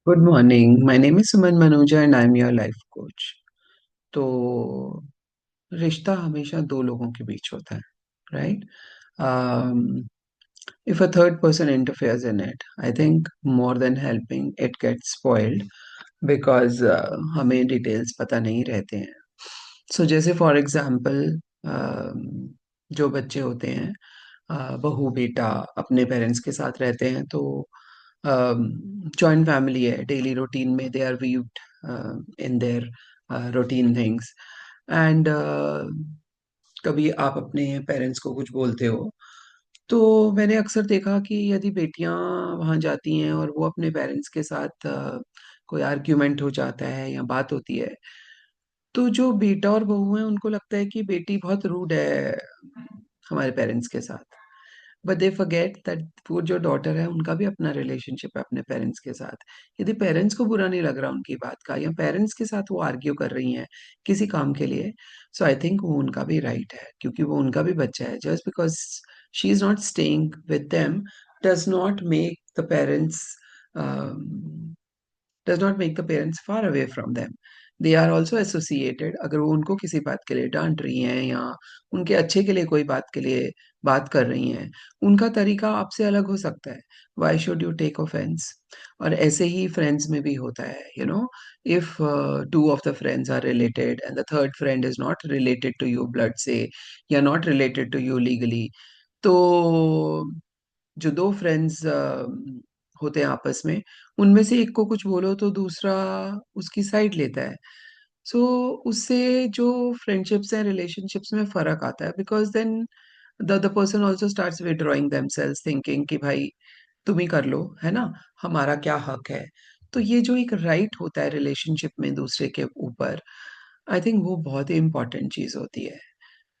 Good morning. My name is Suman Manuja and I am your life coach. तो रिश्ता हमेशा दो लोगों के बीच होता है, right? If a third person interferes in it, I think more than helping it gets spoiled because हमें डिटेल्स पता नहीं रहते हैं। सो जैसे फॉर एग्जांपल, जो बच्चे होते हैं, बहू बेटा अपने पेरेंट्स के साथ रहते हैं, तो जॉइंट फैमिली है, डेली रूटीन में they are weaved in their routine things. And कभी आप अपने पेरेंट्स को कुछ बोलते हो, तो मैंने अक्सर देखा कि यदि बेटियां वहां जाती हैं और वो अपने पेरेंट्स के साथ कोई आर्ग्यूमेंट हो जाता है या बात होती है, तो जो बेटा और बहू हैं उनको लगता है कि बेटी बहुत रूड है हमारे पेरेंट्स के साथ। बट दे फॉरगेट दैट वो जो डॉटर है उनका भी अपना रिलेशनशिप है अपने पेरेंट्स के साथ। यदि पेरेंट्स को बुरा नहीं लग रहा उनकी बात का, या पेरेंट्स के साथ वो आर्ग्यू कर रही हैं किसी काम के लिए, सो आई थिंक वो उनका भी राइट है, क्योंकि वो उनका भी बच्चा है। Just because she is not staying with them does not make the parents does not make the parents far away from them. They are also associated। अगर वो उनको किसी बात के लिए डांट रही हैं या उनके अच्छे के लिए कोई बात के लिए बात कर रही हैं, उनका तरीका आपसे अलग हो सकता है। Why should you take offence? और ऐसे ही फ्रेंड्स में भी होता है, if two of the friends are related and the third friend is not related to you blood से, या not related to you legally, तो जो दो फ्रेंड्स होते हैं आपस में, उनमें से एक को कुछ बोलो तो दूसरा उसकी साइड लेता है। सो उससे जो फ्रेंडशिप्स हैं, रिलेशनशिप्स में फर्क आता है, because then the other person also starts withdrawing themselves, thinking कि भाई तुम ही कर लो, है ना, हमारा क्या हक है। तो ये जो एक राइट होता है रिलेशनशिप में दूसरे के ऊपर, आई थिंक वो बहुत ही इंपॉर्टेंट चीज होती है।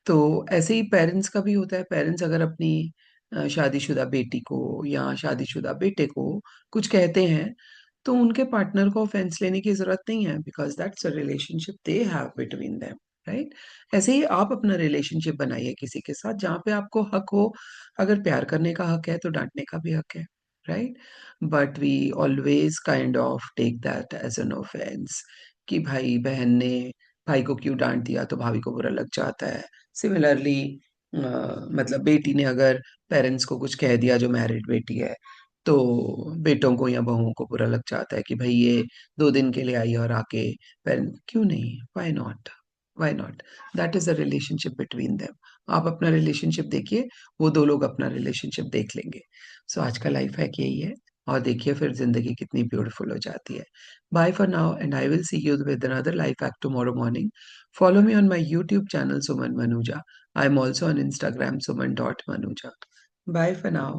तो ऐसे ही पेरेंट्स का भी होता है। पेरेंट्स अगर अपनी शादीशुदा बेटी को या शादीशुदा बेटे को कुछ कहते हैं, तो उनके पार्टनर को ऑफेंस लेने की जरूरत नहीं है, because that's a relationship they have between them, right? ऐसे ही आप अपना रिलेशनशिप बनाइए किसी के साथ जहाँ पे आपको हक हो। अगर प्यार करने का हक है तो डांटने का भी हक है, right? But we always kind of take that as an offence कि भाई बहन ने भाई को क्यों डांट दिया तो भाभी को बुरा लग जाता है। सिमिलरली, मतलब बेटी ने अगर पेरेंट्स को कुछ कह दिया जो मैरिड बेटी है, तो बेटों को या बहुओं को बुरा लग जाता है कि भाई ये 2 दिन के लिए आई और आके पेरेंट क्यों नहीं, why not, why not? That is a relationship between them. आप अपना रिलेशनशिप देखिए, वो दो लोग अपना रिलेशनशिप देख लेंगे। सो आज का लाइफ हैक यही है, और देखिए फिर जिंदगी कितनी ब्यूटीफुल हो जाती है। Bye for now and I will see you with another life hack tomorrow morning. Follow me on my YouTube channel Suman Manuja. I'm also on Instagram suman.manuja. Bye for now.